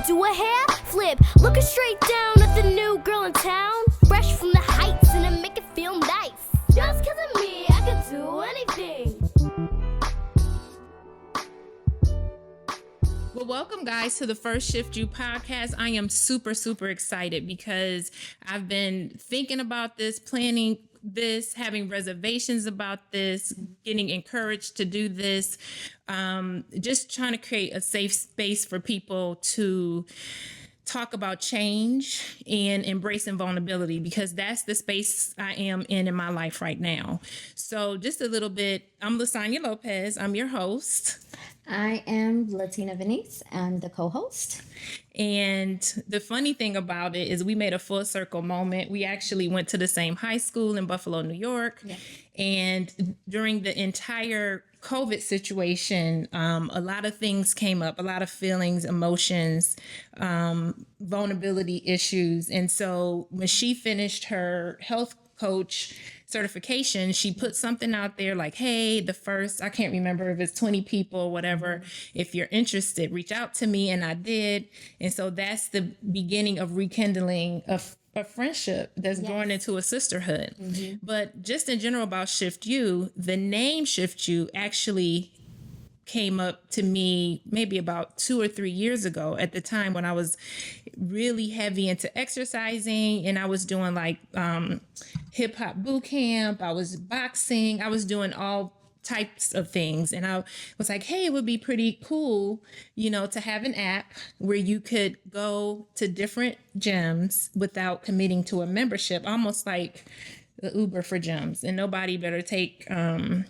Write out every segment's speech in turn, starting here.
do a hair flip, looking straight down at the new girl in town, fresh from the heights, and I make it feel nice. Just 'cause of me, I can do anything. Well, welcome guys to the first ShyftU podcast. I am super excited because I've been thinking about this, planning this, having reservations about this, getting encouraged to do this, just trying to create a safe space for people to talk about change and embracing vulnerability, because that's the space I am in my life right now. So just a little bit, I'm Lasagna Lopez. I'm your host. I am Latina Venice. I'm the co-host. And the funny thing about it is we made a full circle moment. We actually went to the same high school in Buffalo, New York. Yeah. And during the entire COVID situation, a lot of things came up, a lot of feelings, emotions, vulnerability issues. And so when she finished her health coach certification, she put something out there like, hey, I can't remember if it's 20 people or whatever. If you're interested, reach out to me. And I did. And so that's the beginning of rekindling a friendship that's growing into a sisterhood. Mm-hmm. But just in general about ShyftU, the name ShyftU actually came up to me maybe about 2 or 3 years ago, at the time when I was really heavy into exercising, and I was doing like hip hop boot camp. I was boxing. I was doing all types of things. And I was like, hey, it would be pretty cool, to have an app where you could go to different gyms without committing to a membership, almost like the Uber for gyms. And nobody better take my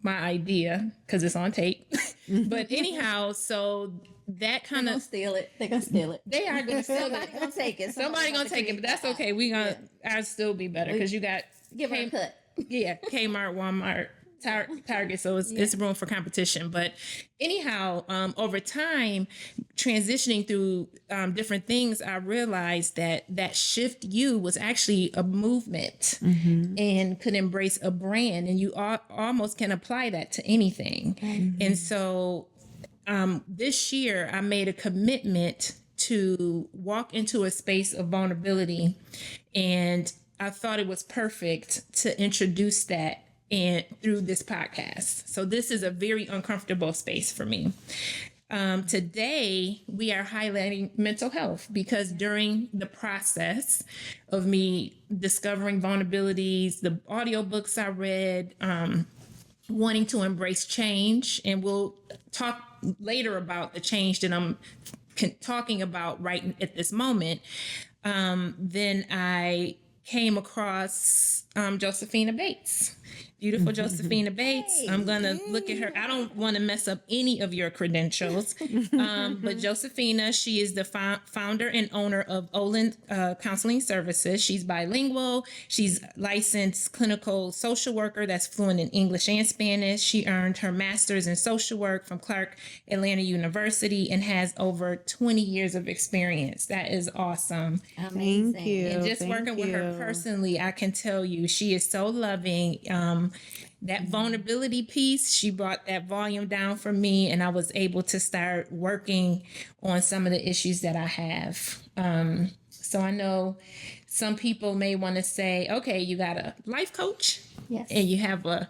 idea, because it's on tape. But anyhow, so that kind of steal it. They're gonna steal it. They are gonna steal it. Somebody's gonna take it. Somebody gonna take it, but that's okay. I'll still be better because you got give her a cut. Yeah, Kmart, Walmart, Target. So it's room for competition. But anyhow, over time, transitioning through different things, I realized that ShyftU was actually a movement and could embrace a brand, and you almost can apply that to anything. Mm-hmm. And so this year, I made a commitment to walk into a space of vulnerability, and I thought it was perfect to introduce that through this podcast. So this is a very uncomfortable space for me. Today, we are highlighting mental health, because during the process of me discovering vulnerabilities, the audiobooks I read, wanting to embrace change, and we'll talk later about the change that I'm talking about right at this moment, then I came across Josephina Bates. Beautiful Josephina Bates. I'm going to look at her. I don't want to mess up any of your credentials. But Josephina, she is the founder and owner of Olin Counseling Services. She's bilingual. She's licensed clinical social worker that's fluent in English and Spanish. She earned her master's in social work from Clark Atlanta University and has over 20 years of experience. That is awesome. Amazing. Thank you. And just working with her personally, I can tell you she is so loving. That vulnerability piece, she brought that volume down for me, and I was able to start working on some of the issues that I have. So I know some people may want to say, okay, you got a life coach, yes, and you have a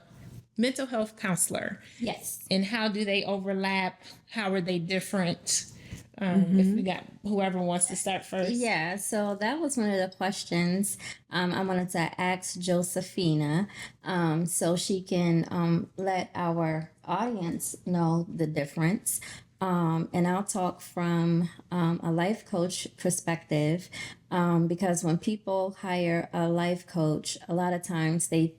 mental health counselor. Yes. And how do they overlap? How are they different? If we got whoever wants to start first. Yeah, so that was one of the questions I wanted to ask Josephina, so she can let our audience know the difference. And I'll talk from a life coach perspective, because when people hire a life coach, a lot of times they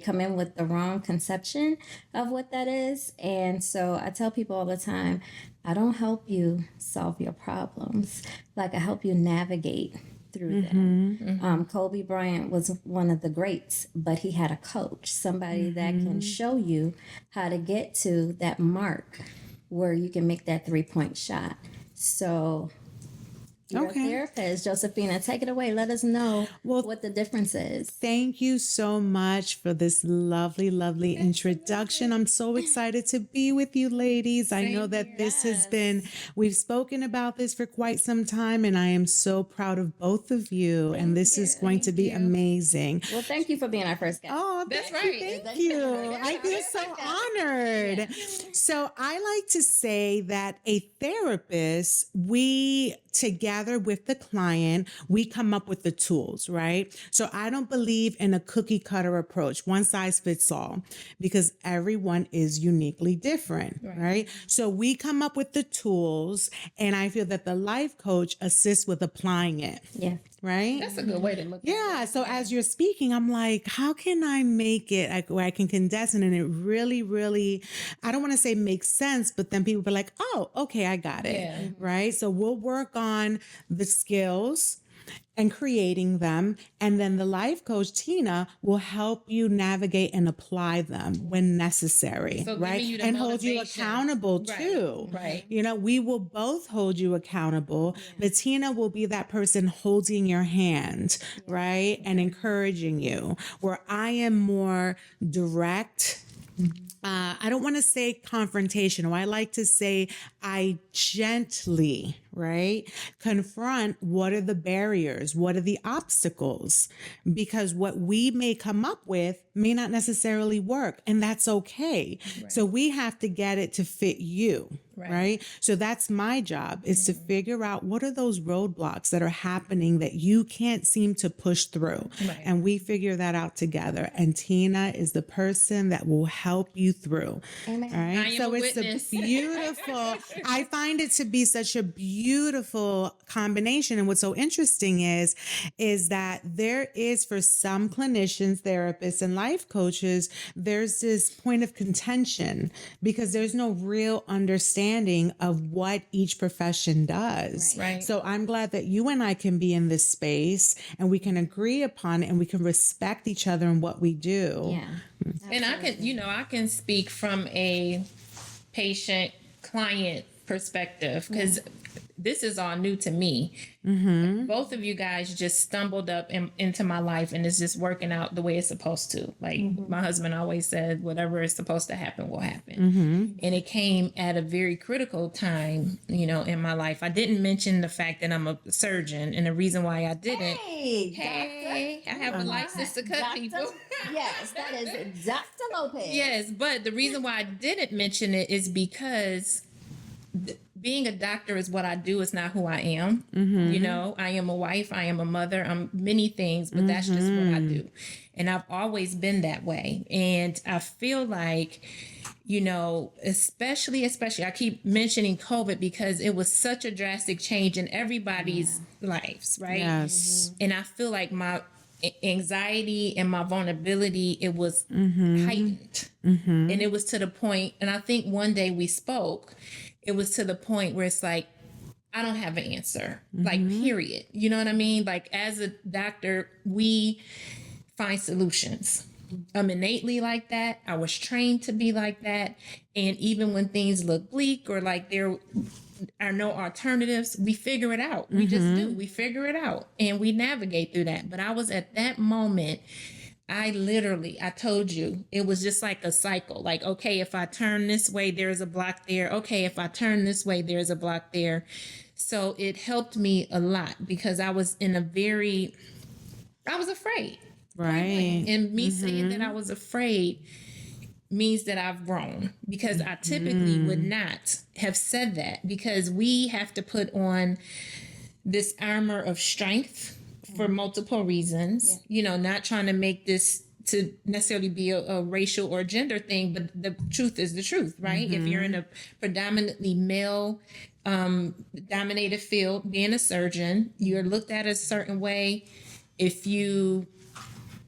come in with the wrong conception of what that is. And so I tell people all the time, I don't help you solve your problems. Like, I help you navigate through them. Kobe Bryant was one of the greats, but he had a coach, somebody that can show you how to get to that mark where you can make that 3-point shot. So You're Okay. a therapist. Josephina, take it away. Let us know what the difference is. Thank you so much for this lovely, lovely introduction. I'm so excited to be with you ladies. I know that this has been, we've spoken about this for quite some time, and I am so proud of both of you. And this is going to be amazing. Well, thank you for being our first guest. Oh, That's thank right. you. Thank you. I feel so honored. So I like to say that a therapist, we together with the client, we come up with the tools, right? So I don't believe in a cookie cutter approach, one size fits all, because everyone is uniquely different, right? So we come up with the tools, and I feel that the life coach assists with applying it. Yeah. Right? That's a good way to look at it. Yeah. So as you're speaking, I'm like, how can I make it where I can condense it? And it really, really, I don't want to say makes sense, but then people be like, oh, okay, I got it. Yeah. Right. So we'll work on the skills and creating them. And then the life coach, Tina, will help you navigate and apply them when necessary, So right? giving you the And hold you motivation. accountable Right, too. right. You know, we will both hold you accountable, but Tina will be that person holding your hand, right? And encouraging you, where I am more direct. I don't want to say confrontational. I like to say I gently, right, confront what are the barriers, what are the obstacles, because what we may come up with may not necessarily work, and that's okay. So we have to get it to fit you. Right. So that's my job, is to figure out what are those roadblocks that are happening that you can't seem to push through. And we figure that out together. And Tina is the person that will help you through. Amen. All right. I am So a it's witness. a beautiful, I find it to be such a beautiful combination. And what's so interesting is that there is, for some clinicians, therapists, and life coaches, there's this point of contention because there's no real understanding of what each profession does. Right. So I'm glad that you and I can be in this space and we can agree upon it and we can respect each other in what we do. Yeah. And I can speak from a patient client perspective, because this is all new to me. Both of you guys just stumbled up into my life, and it's just working out the way it's supposed to. Like my husband always said, whatever is supposed to happen will happen. And it came at a very critical time, in my life. I didn't mention the fact that I'm a surgeon, and the reason why I didn't. Hey, I have a license to cut people. Yes, that is Dr. Lopez. Yes, but the reason why I didn't mention it is because being a doctor is what I do. It's not who I am. I am a wife. I am a mother. I'm many things, but that's just what I do. And I've always been that way. And I feel like, especially, I keep mentioning COVID because it was such a drastic change in everybody's lives, right? Yes. And I feel like my anxiety and my vulnerability, it was heightened. And it was to the point, and I think one day we spoke, it was to the point where it's like, I don't have an answer, like, period. You know what I mean? Like, as a doctor, we find solutions. I'm innately like that. I was trained to be like that. And even when things look bleak or like there are no alternatives, we figure it out. We just do. We figure it out and we navigate through that. But I was at that moment, I told you, it was just like a cycle. Like, okay, if I turn this way, there's a block there. Okay, if I turn this way, there's a block there. So it helped me a lot because I was I was afraid. Right. And me saying that I was afraid means that I've grown, because I typically would not have said that, because we have to put on this armor of strength for multiple reasons, not trying to make this to necessarily be a racial or gender thing, but the truth is the truth, right? If you're in a predominantly male dominated field, being a surgeon, you're looked at a certain way. If you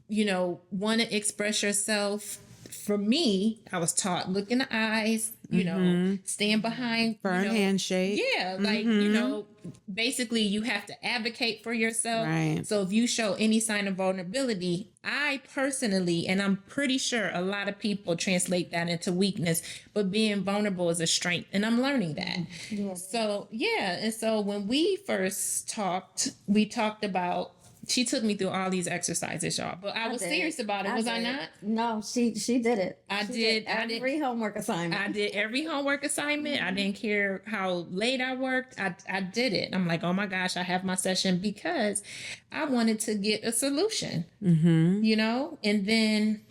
want to express yourself for me, I was taught look in the eyes, you know, stand behind, Firm handshake. Yeah, like, you know, basically you have to advocate for yourself. Right. So if you show any sign of vulnerability, I personally, and I'm pretty sure a lot of people translate that into weakness, but being vulnerable is a strength. And I'm learning that. Yeah. So, yeah. And so when we first talked, we talked about, she took me through all these exercises, y'all, but I was did. serious about it. Was I did. not? No, she did it. I She did. every homework assignment. I did every homework assignment. I didn't care how late I worked. I did it. I'm like, oh my gosh, I have my session because I wanted to get a solution, you know? And then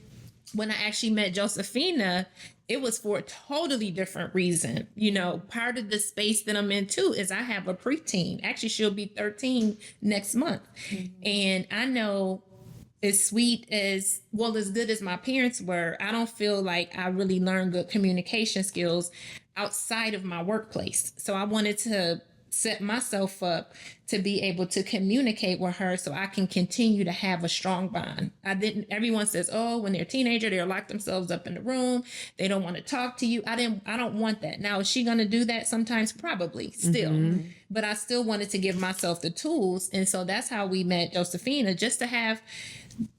when I actually met Josephina, it was for a totally different reason. You know, part of the space that I'm in too is I have a preteen. Actually, she'll be 13 next month. And I know as sweet as, well, as good as my parents were, I don't feel like I really learned good communication skills outside of my workplace. So I wanted to set myself up to be able to communicate with her so I can continue to have a strong bond. Everyone says, oh, when they're a teenager, they'll lock themselves up in the room. They don't want to talk to you. I don't want that. Now, is she going to do that sometimes? Probably still, but I still wanted to give myself the tools. And so that's how we met Josephina, just to have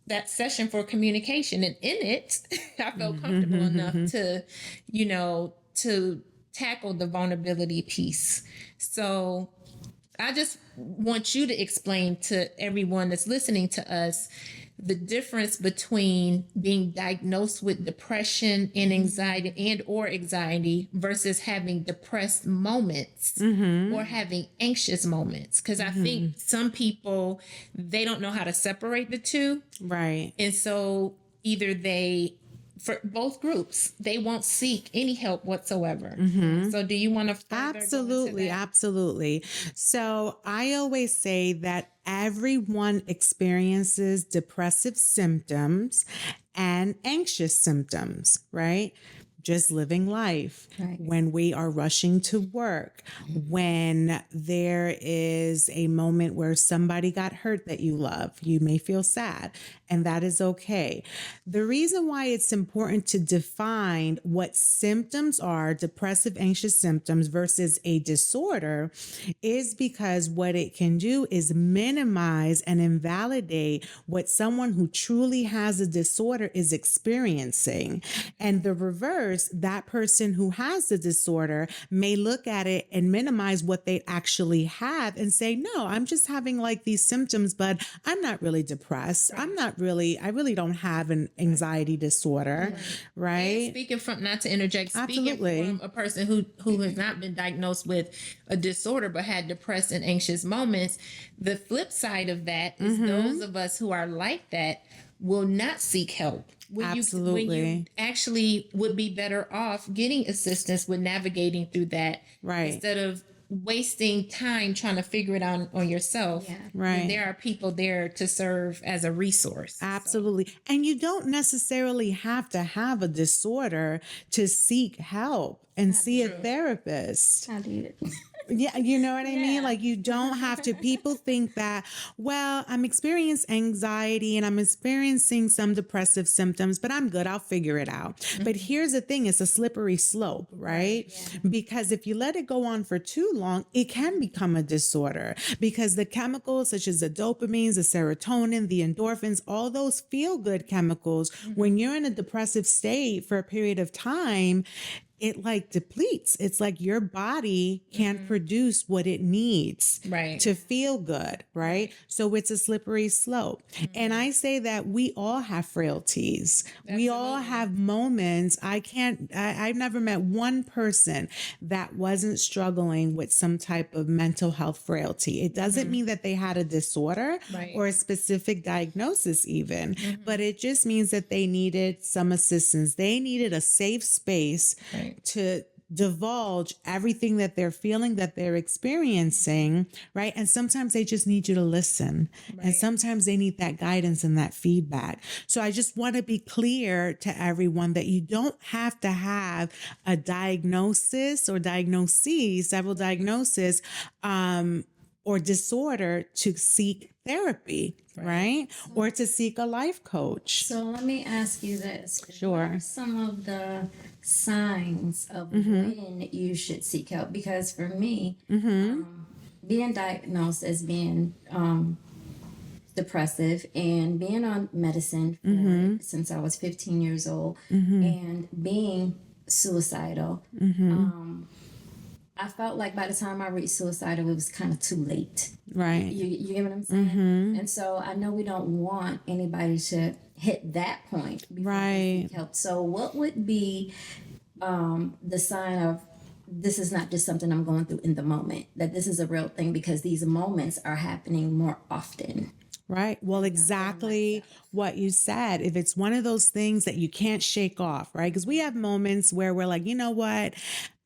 that session for communication. And in it, I felt comfortable enough to, you know, to tackle the vulnerability piece. So I just want you to explain to everyone that's listening to us the difference between being diagnosed with depression and anxiety versus having depressed moments or having anxious moments. Because I think some people, they don't know how to separate the two. Right. And so either for both groups, they won't seek any help whatsoever. So do you want to Absolutely. So I always say that everyone experiences depressive symptoms and anxious symptoms, right? Just living life, when we are rushing to work, when there is a moment where somebody got hurt that you love, you may feel sad, and that is okay. The reason why it's important to define what symptoms are, depressive, anxious symptoms versus a disorder, is because what it can do is minimize and invalidate what someone who truly has a disorder is experiencing. And the reverse, that person who has the disorder may look at it and minimize what they actually have and say, no, I'm just having like these symptoms, but I'm not really depressed. I really don't have an anxiety disorder, right? And speaking from, not to interject, Absolutely. speaking from a person who has not been diagnosed with a disorder but had depressed and anxious moments, the flip side of that is those of us who are like that will not seek help. When you actually would be better off getting assistance with navigating through that, instead of wasting time trying to figure it out on yourself. Right. And there are people there to serve as a resource. Absolutely. So. And you don't necessarily have to have a disorder to seek help and see a therapist. How do you? Yeah, you know what I mean? Like, you don't have to. People think that, well, I'm experiencing anxiety and I'm experiencing some depressive symptoms, but I'm good. I'll figure it out. But here's the thing. It's a slippery slope, right? Because if you let it go on for too long, it can become a disorder, because the chemicals such as the dopamines, the serotonin, the endorphins, all those feel good chemicals, when you're in a depressive state for a period of time, it like depletes. It's like your body can't produce what it needs to feel good, right? So it's a slippery slope. And I say that we all have frailties. We all have moments. I've never met one person that wasn't struggling with some type of mental health frailty. It doesn't mean that they had a disorder or a specific diagnosis even, but it just means that they needed some assistance. They needed a safe space to divulge everything that they're feeling, that they're experiencing, right? And sometimes they just need you to listen. And sometimes they need that guidance and that feedback. So I just want to be clear to everyone that you don't have to have a diagnosis or diagnoses, several diagnoses, or disorder to seek therapy, right? Or to seek a life coach. So let me ask you this. Sure. What are some of the signs of when you should seek help? Because for me, being diagnosed as being depressive and being on medicine for it since I was 15 years old and being suicidal, I felt like by the time I reached suicidal, it was kind of too late. Right. You get what I'm saying? And so I know we don't want anybody to hit that point before they seek help. So what would be the sign of this is not just something I'm going through in the moment, that this is a real thing because these moments are happening more often? Right. Well, exactly what you said. If it's one of those things that you can't shake off, right? Because we have moments where we're like, you know what?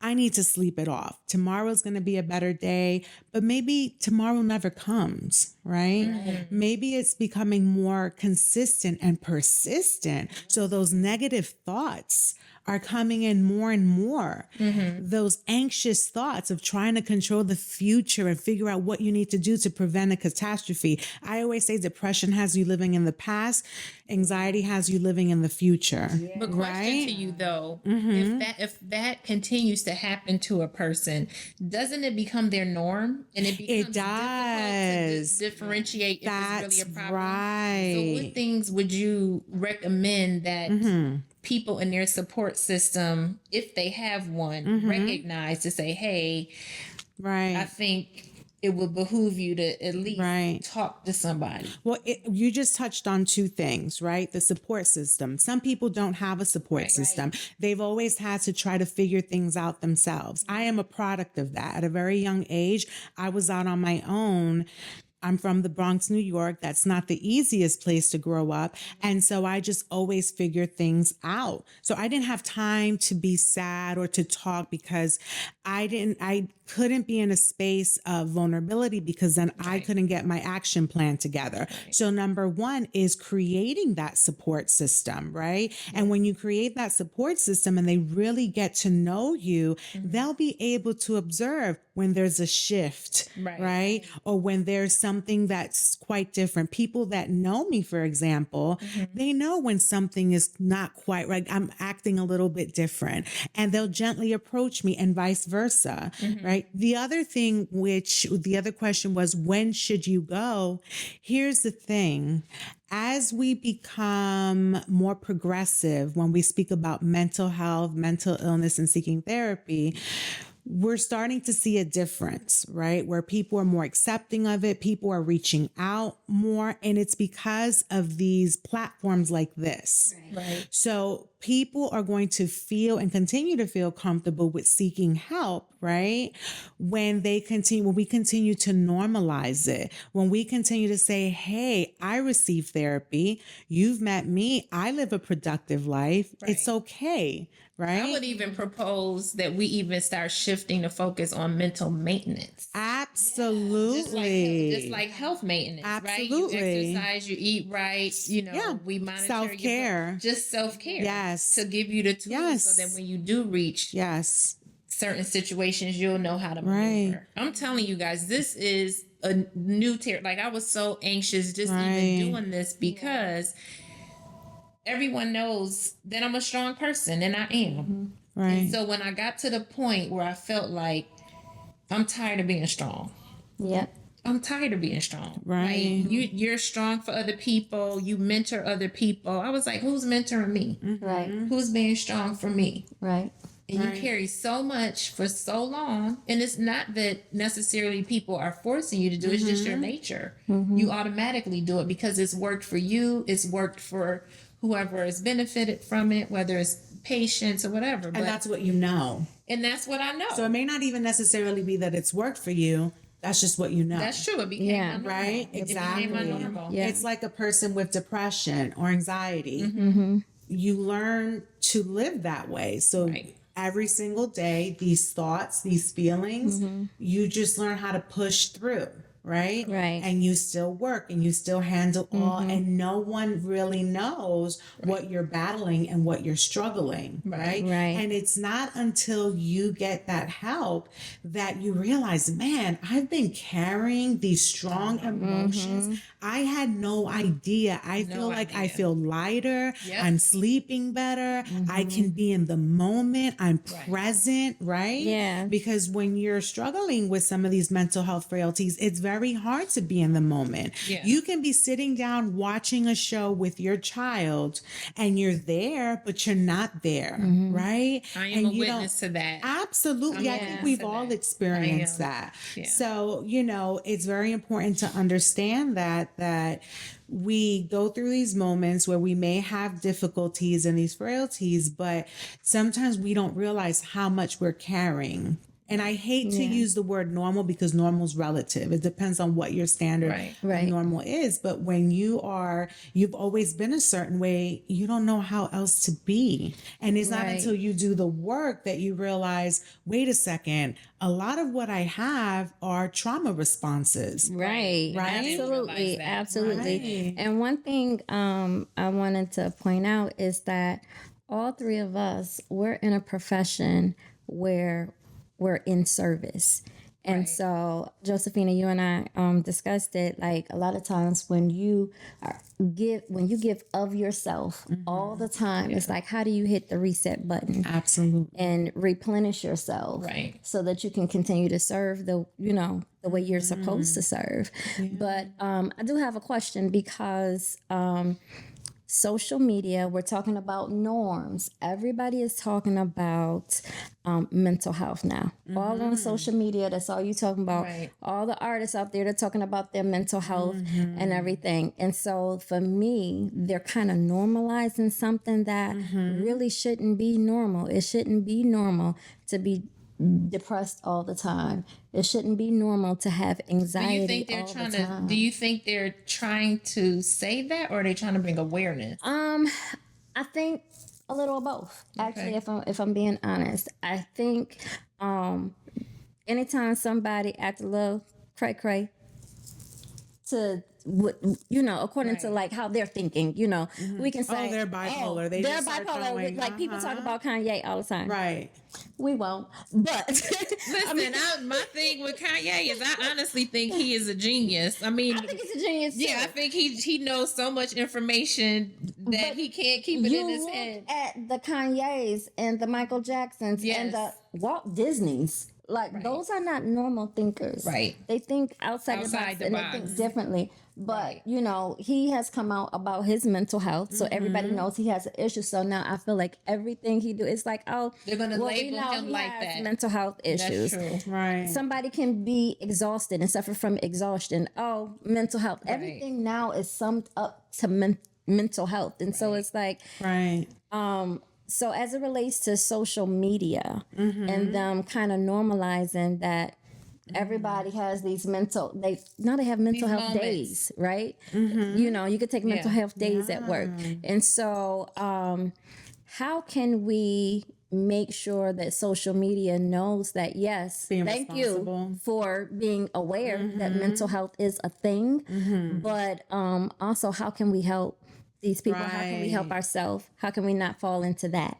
I need to sleep it off. Tomorrow's going to be a better day, but maybe tomorrow never comes, right? Maybe it's becoming more consistent and persistent. So those negative thoughts are coming in more and more. Those anxious thoughts of trying to control the future and figure out what you need to do to prevent a catastrophe. I always say depression has you living in the past, anxiety has you living in the future. But question to you though, if that continues to happen to a person, doesn't it become their norm and it becomes does. difficult to differentiate if it's really a problem? Right. So what things would you recommend that people in their support system, if they have one, recognize to say, hey, I think it would behoove you to at least talk to somebody? Well, you just touched on two things, right? The support system. Some people don't have a support system. They've always had to try to figure things out themselves. I am a product of that. At a very young age, I was out on my own. I'm from the Bronx, New York. That's not the easiest place to grow up. And so I just always figured things out. So I didn't have time to be sad or to talk because I couldn't be in a space of vulnerability because then I couldn't get my action plan together. So number one is creating that support system, right? And when you create that support system and they really get to know you, they'll be able to observe when there's a shift, right? Or when there's something that's quite different. People that know me, for example, they know when something is not quite right. I'm acting a little bit different and they'll gently approach me and vice versa, right? The other thing, the other question was, when should you go? Here's the thing. As we become more progressive, when we speak about mental health, mental illness, and seeking therapy, we're starting to see a difference, right? Where people are more accepting of it. People are reaching out more. And it's because of these platforms like this. Right. So people are going to feel and continue to feel comfortable with seeking help, right? When we continue to normalize it, when we continue to say, hey, I receive therapy. You've met me. I live a productive life. It's okay. Right. I would even propose that we even start shifting the focus on mental maintenance. Absolutely. Just like health maintenance, Absolutely. right? You exercise, you eat right, we monitor self-care. Just self-care. Yes. To give you the tools so that when you do reach certain situations, you'll know how to maneuver. I'm telling you guys, this is a new like I was so anxious just even doing this because everyone knows that I'm a strong person, and I am. Right. And so when I got to the point where I felt like I'm tired of being strong. Yep. I'm tired of being strong. Right. Like, you're strong for other people. You mentor other people. I was like, who's mentoring me? Right. Who's being strong for me? Right. And you carry so much for so long. And it's not that necessarily people are forcing you to do it. It's just your nature. You automatically do it because it's worked for you. It's worked for whoever has benefited from it, whether it's patients or whatever. And that's what you know. And that's what I know. So it may not even necessarily be that it's worked for you. That's just what you know. That's true. It became my normal. Right? Exactly. It became my normal. Yeah. It's like a person with depression or anxiety. You learn to live that way. So every single day, these thoughts, these feelings, you just learn how to push through. right? Right. And you still work and you still handle all, and no one really knows what you're battling and what you're struggling, right? Right. And it's not until you get that help that you realize, man, I've been carrying these strong emotions. I had no idea. I feel like I feel lighter. Yep. I'm sleeping better. I can be in the moment. I'm present, right? Yeah. Because when you're struggling with some of these mental health frailties, it's very hard to be in the moment. Yeah. You can be sitting down watching a show with your child and you're there, but you're not there, right? I am And a you don't- witness to that. Absolutely. I think we've all experienced that. Yeah. So, it's very important to understand that we go through these moments where we may have difficulties and these frailties, but sometimes we don't realize how much we're carrying. And I hate to use the word normal because normal is relative. It depends on what your standard Right. of normal is. But when you've always been a certain way, you don't know how else to be. And it's not Right. until you do the work that you realize, wait a second, a lot of what I have are trauma responses. Right. Right. Absolutely. Realize that. Absolutely. Right. And one thing I wanted to point out is that all three of us, we're in a profession where we're in service. And so, Josephina, you and I discussed it. Like a lot of times when you give of yourself all the time, it's like, how do you hit the reset button Absolutely. and replenish yourself, Right. so that you can continue to serve the way you're supposed to serve. But I do have a question because social media, we're talking about norms. Everybody is talking about mental health now. All on social media, that's all you talking about. Right. All the artists out there, they're talking about their mental health and everything. And so for me, they're kind of normalizing something that really shouldn't be normal. It shouldn't be normal to be depressed all the time. It shouldn't be normal to have anxiety all the time. Do you think they're trying to say that, or are they trying to bring awareness? I think a little of both. Actually, if I'm being honest, I think anytime somebody acts a little cray to according to like how they're thinking, we can say they're bipolar. They they're just start bipolar. going, Like people talk about Kanye all the time. Right. We won't, but Listen, my thing with Kanye is I honestly think he is a genius. I mean, I think he's a genius. yeah, I too. think he knows so much information that he can't keep it You in his look head. at the Kanyes and the Michael Jacksons and the Walt Disneys. Like those are not normal thinkers. Right. They think outside the box and they think differently. But he has come out about his mental health, so everybody knows he has an issue. So now I feel like everything he do, it's like, oh, They're gonna we label know him he like has that. mental health issues. That's true. Right. Somebody can be exhausted and suffer from exhaustion. Oh, mental health. Everything now is summed up to mental health, and so it's like, Right. so as it relates to social media and them kind of normalizing that everybody has these they have mental health moments. days, right? You could take mental health days at work. And so how can we make sure that social media knows that, yes, Being thank responsible. you for being aware that mental health is a thing, but also how can we help these people? How can we help Right. ourselves? How can we not fall into that?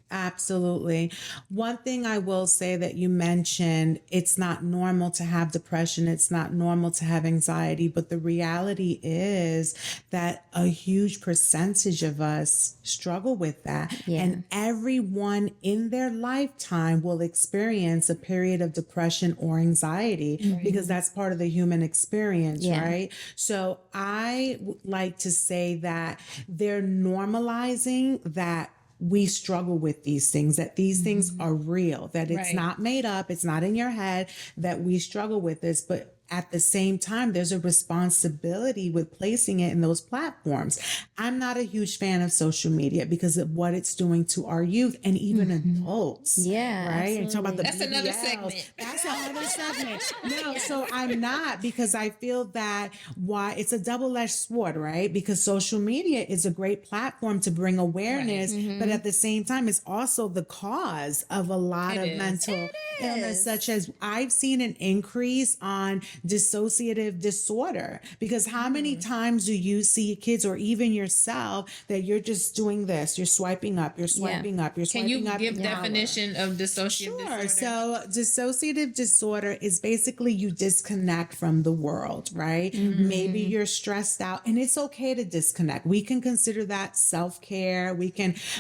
Absolutely. One thing I will say that you mentioned, it's not normal to have depression. It's not normal to have anxiety, but the reality is that a huge percentage of us struggle with that. Yeah. And everyone in their lifetime will experience a period of depression or anxiety because that's part of the human experience, Yeah. right? So I would like to say that they're normalizing that we struggle with these things, that these things are real, that it's Right. not made up, it's not in your head, that we struggle with this. But at the same time, there's a responsibility with placing it in those platforms. I'm not a huge fan of social media because of what it's doing to our youth and even adults. Yeah, Right? And talk about the That's another BBLs. segment. That's another segment. No, so I'm not, because I feel that it's a double-edged sword, right? Because social media is a great platform to bring awareness, but at the same time, it's also the cause of a lot It of is. mental illness, such as I've seen an increase on dissociative disorder. Because how many times do you see kids or even yourself that you're just doing this? You're swiping up, you're swiping up, you're Can swiping you up. give an hour. definition of dissociative Sure. disorder? So dissociative disorder is basically you disconnect from the world, right? Maybe you're stressed out, and it's okay to disconnect. We can consider that self-care.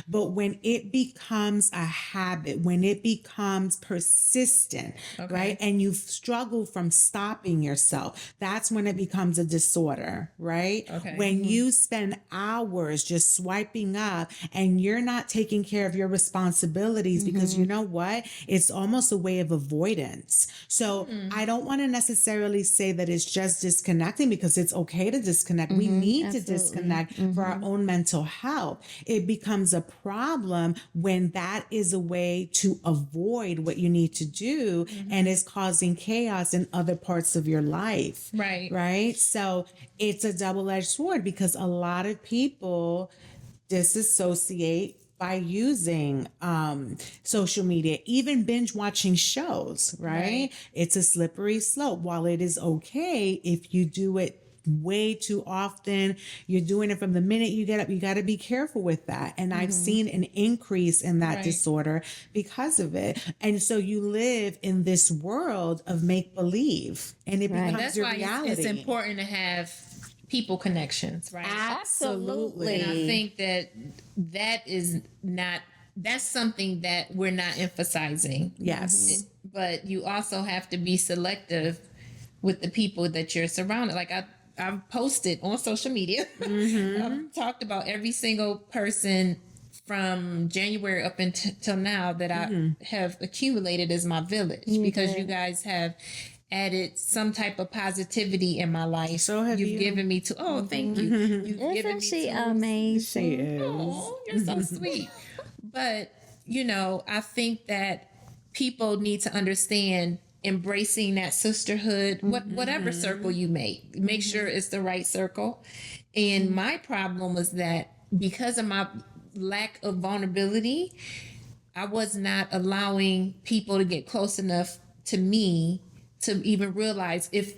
But when it becomes a habit, when it becomes persistent, right? And you struggle from stopping yourself, that's when it becomes a disorder, right? Okay. When you spend hours just swiping up and you're not taking care of your responsibilities because you know what? It's almost a way of avoidance. So I don't want to necessarily say that it's just disconnecting, because it's okay to disconnect. We need to disconnect for our own mental health. It becomes a problem when that is a way to avoid what you need to do and is causing chaos in other parts of your life. Right. Right. So it's a double-edged sword, because a lot of people disassociate by using social media, even binge watching shows, right? It's a slippery slope. While it is okay if you do it way too often, you're doing it from the minute you get up, you got to be careful with that. And I've seen an increase in that disorder because of it. And so you live in this world of make believe, and it becomes That's your why reality. it's important to have people connections, right? Absolutely. And I think that is not, that's something that we're not emphasizing. Yes. But you also have to be selective with the people that you're surrounded. Like I've posted on social media. I've talked about every single person from January up until now that I have accumulated as my village, because you guys have added some type of positivity in my life. So have you. You've given me to, thank you. You've given Isn't me she tools. amazing? Oh, you're so sweet. But, I think that people need to understand embracing that sisterhood, whatever circle you make sure it's the right circle. And my problem was that because of my lack of vulnerability, I was not allowing people to get close enough to me to even realize if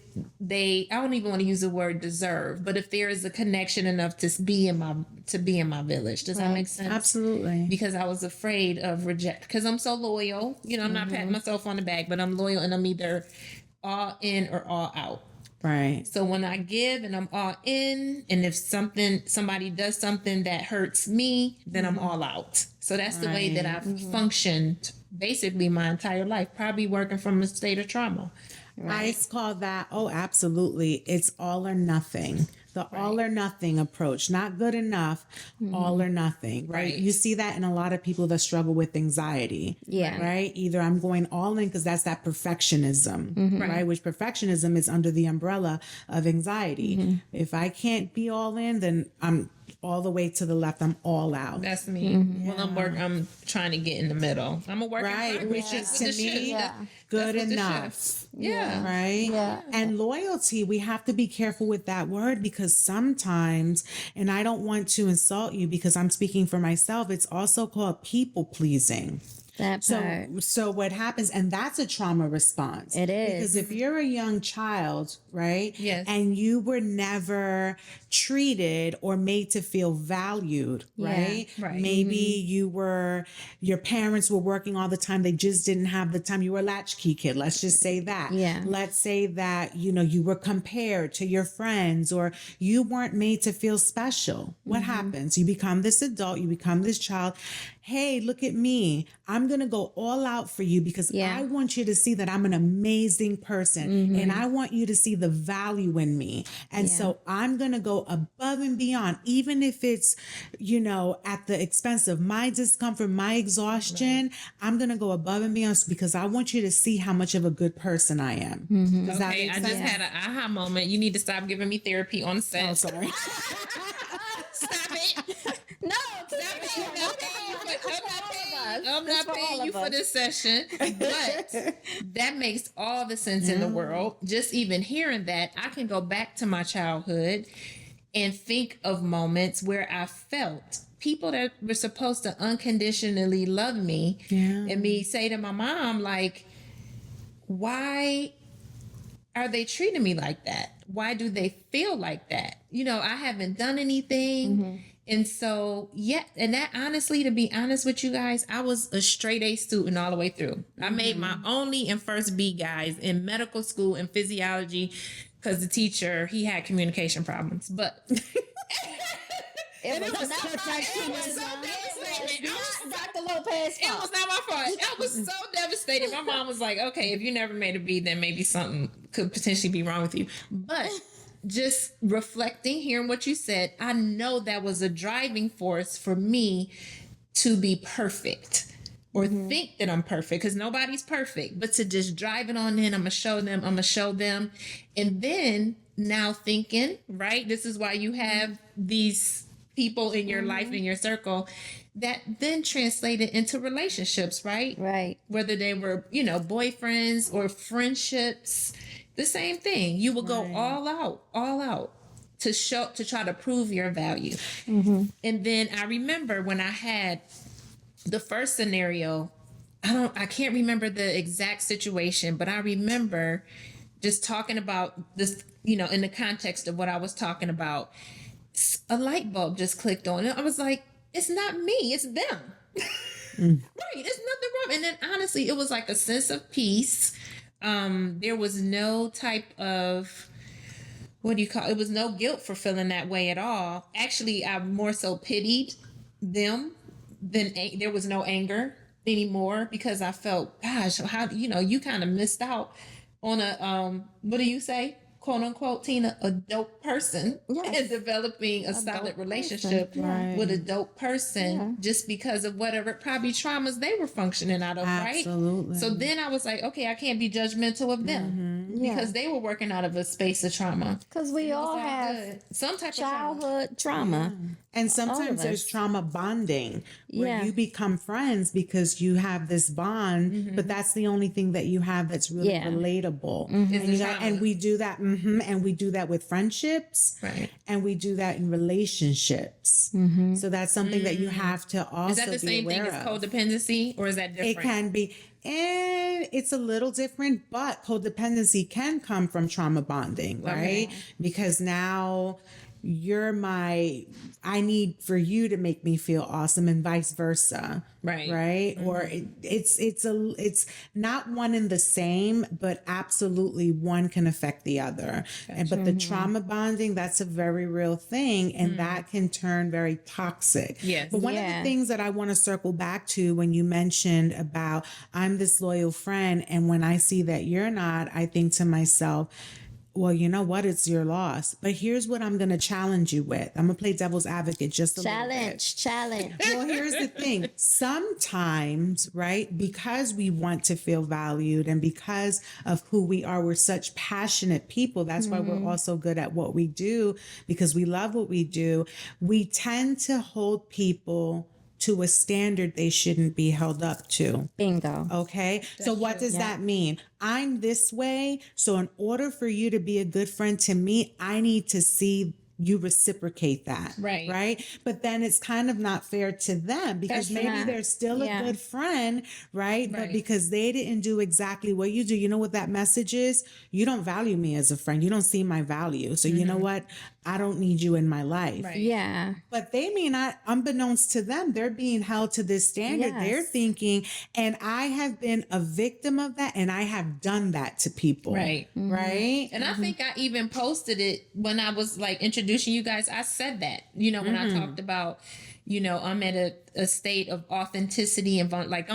I don't even want to use the word deserve, but if there is a connection enough to be in my village. Does that make sense? Absolutely. Because I was afraid of rejection, because I'm so loyal. I'm not patting myself on the back, but I'm loyal, and I'm either all in or all out. Right. So when I give and I'm all in, and if somebody does something that hurts me, then I'm all out. So that's the way that I've functioned basically my entire life, probably working from a state of trauma. I call that, absolutely. It's all or nothing. The all or nothing approach, not good enough, all or nothing, right? You see that in a lot of people that struggle with anxiety. Yeah. Right? Either I'm going all in because that's that perfectionism, right? Which perfectionism is under the umbrella of anxiety. If I can't be all in, then I'm all the way to the left. I'm all out. That's me. Well, I'm trying to get in the middle. I'm a work in Right, progress. which is That's to what the me shift- good that's what the enough. shift- Yeah. Right? Yeah. And loyalty, we have to be careful with that word, because sometimes, and I don't want to insult you because I'm speaking for myself, it's also called people pleasing. That part. So what happens, and that's a trauma response. It is. Because if you're a young child, right? Yes. And you were never treated or made to feel valued, right? Right. Maybe your parents were working all the time. They just didn't have the time. You were a latchkey kid. Let's just say that. Yeah. Let's say that, you were compared to your friends, or you weren't made to feel special. What happens? You become this adult, you become this child. Hey, look at me. I'm going to go all out for you because I want you to see that I'm an amazing person, and I want you to see the value in me. And so I'm going to go above and beyond, even if it's, at the expense of my discomfort, my exhaustion. I'm going to go above and beyond because I want you to see how much of a good person I am. Does that Okay, make I sense? just had an aha moment. You need to stop giving me therapy on the set. Oh, sorry. Stop it. No, I'm not paying you for this session, but that makes all the sense in the world. Just even hearing that, I can go back to my childhood and think of moments where I felt people that were supposed to unconditionally love me, and me say to my mom, like, why are they treating me like that? Why do they feel like that? You know, I haven't done anything. And so, yeah, and that honestly, to be honest with you guys, I was a straight A student all the way through. I made my only and first B, guys, in medical school and physiology because the teacher, he had communication problems. But It was was not so- my it was so fault. devastating. It was not Dr. Lopez's it fault. was not my fault. I was so devastated. My mom was like, okay, if you never made a B, then maybe something could potentially be wrong with you. But just reflecting, hearing what you said, I know that was a driving force for me to be perfect or think that I'm perfect, because nobody's perfect, but to just drive it on in. I'm going to show them. And then now thinking, right, this is why you have these people in your life, in your circle, that then translated into relationships, right? Right. Whether they were, you know, boyfriends or friendships, the same thing. You will go all out to try to prove your value. And then I remember when I had the first scenario, I can't remember the exact situation, but I remember just talking about this, you know, in the context of what I was talking about. A light bulb just clicked on, and I was like, it's not me, it's them. Right, it's nothing wrong. And then honestly, it was like a sense of peace. There was no type of, what do you call it? It was no guilt for feeling that way at all. Actually, I more so pitied them than there was no anger anymore, because I felt, gosh, how, you know, you kind of missed out on a what do you say, quote unquote, Tina, a dope person, and developing a solid relationship with a dope person just because of whatever probably traumas they were functioning out of, Absolutely. right? So then I was like, okay, I can't be judgmental of them because they were working out of a space of trauma. Because we all have Good. Some type of childhood trauma. And sometimes there's trauma bonding where you become friends because you have this bond, but that's the only thing that you have that's really relatable. And we do that. And we do that with friendships. Right. And we do that in relationships. So that's something that you have to also Is that the same thing as codependency, or is that different? It can be. And it's a little different, but codependency can come from trauma bonding, right? Because now I need for you to make me feel awesome, and vice versa. Right. Or it's not one and the same, but absolutely one can affect the other. But the trauma bonding, that's a very real thing. And that can turn very toxic. Yes. But one of the things that I want to circle back to when you mentioned about I'm this loyal friend, and when I see that you're not, I think to myself, well, you know what? It's your loss. But here's what I'm going to challenge you with. I'm going to play devil's advocate just a little bit. Challenge. Well, here's the thing. Sometimes, right, because we want to feel valued and because of who we are, we're such passionate people. That's why we're also good at what we do, because we love what we do. We tend to hold people to a standard they shouldn't be held up to. Bingo. Okay. So what does that mean? I'm this way. So in order for you to be a good friend to me, I need to see you reciprocate that. Right. But then it's kind of not fair to them, because maybe they're still a good friend. Right. But because they didn't do exactly what you do, you know what that message is? You don't value me as a friend. You don't see my value. So you know what? I don't need you in my life. Yeah. But they may not, unbeknownst to them, they're being held to this standard. They're thinking, and I have been a victim of that, and I have done that to people. Right. And I think I even posted it when I was like introducing you guys. I said that, you know, when I talked about, you know, I'm at a state of authenticity and like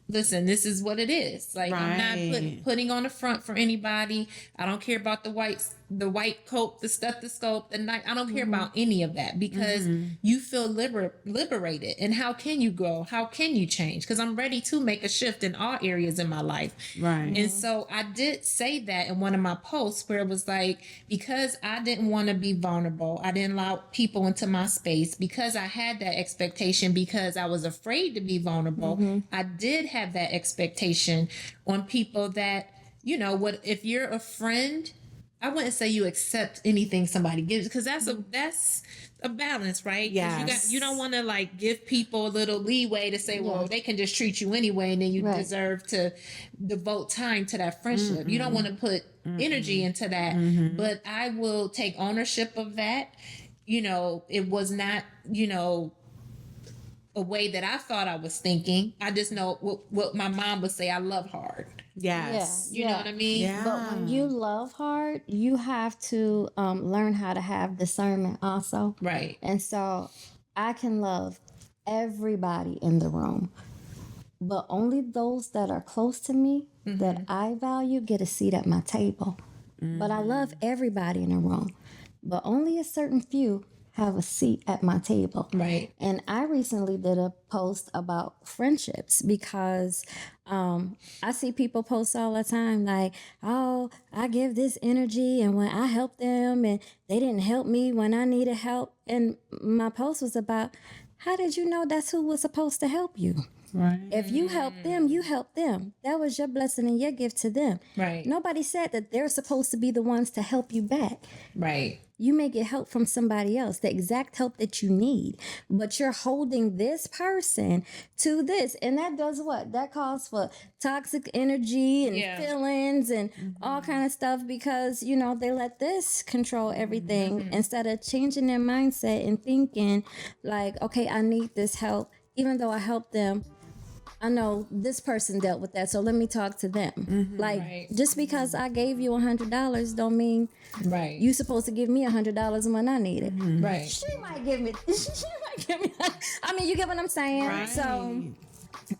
listen, this is what it is. Like I'm not putting on a front for anybody. I don't care about the white coat, the stethoscope, the knife. I don't care about any of that, because you feel liberated. And how can you grow? How can you change? Because I'm ready to make a shift in all areas in my life. And so I did say that in one of my posts, where it was like, because I didn't want to be vulnerable, I didn't allow people into my space, because I had that expectation, because I was afraid to be vulnerable. I did have that expectation on people that, you know, what if you're a friend, I wouldn't say you accept anything somebody gives, because that's a balance, right? 'Cause Yes. you don't want to like give people a little leeway to say, well, they can just treat you anyway, and then you Right. deserve to devote time to that friendship. You don't want to put energy into that. But I will take ownership of that. You know, it was not, you know, a way that I thought I was thinking. I just know what my mom would say. I love hard. Yes. You know what I mean? Yeah. But when you love hard, you have to learn how to have discernment also. Right. And so I can love everybody in the room, but only those that are close to me that I value get a seat at my table. But I love everybody in the room, but only a certain few have a seat at my table. Right. And I recently did a post about friendships because I see people post all the time like, oh, I give this energy and when I help them and they didn't help me when I needed help. And my post was about, how did you know that's who was supposed to help you? Right. If you help them, you help them. That was your blessing and your gift to them. Right. Nobody said that they're supposed to be the ones to help you back. Right. You may get help from somebody else, the exact help that you need, but you're holding this person to this. And that does what? That calls for toxic energy and feelings and all kind of stuff because, you know, they let this control everything instead of changing their mindset and thinking like, okay, I need this help. Even though I help them, I know this person dealt with that, so let me talk to them. Like, just because I gave you $100 don't mean you supposed to give me $100 when I need it. Right. She might give me. I mean, you get what I'm saying. Right. So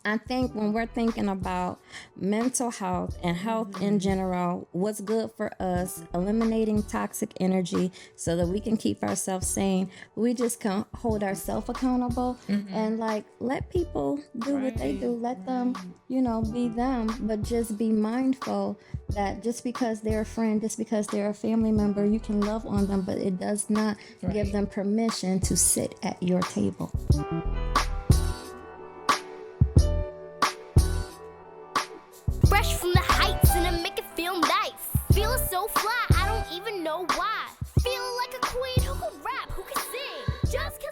I think when we're thinking about mental health and health in general, what's good for us, eliminating toxic energy so that we can keep ourselves sane, we just can hold ourselves accountable and like let people do what they do. Let them, you know, be them, but just be mindful that just because they're a friend, just because they're a family member, you can love on them, but it does not give them permission to sit at your table. Fresh from the heights and I make it feel nice. Feeling so fly, I don't even know why. Feeling like a queen who can rap, who can sing. Just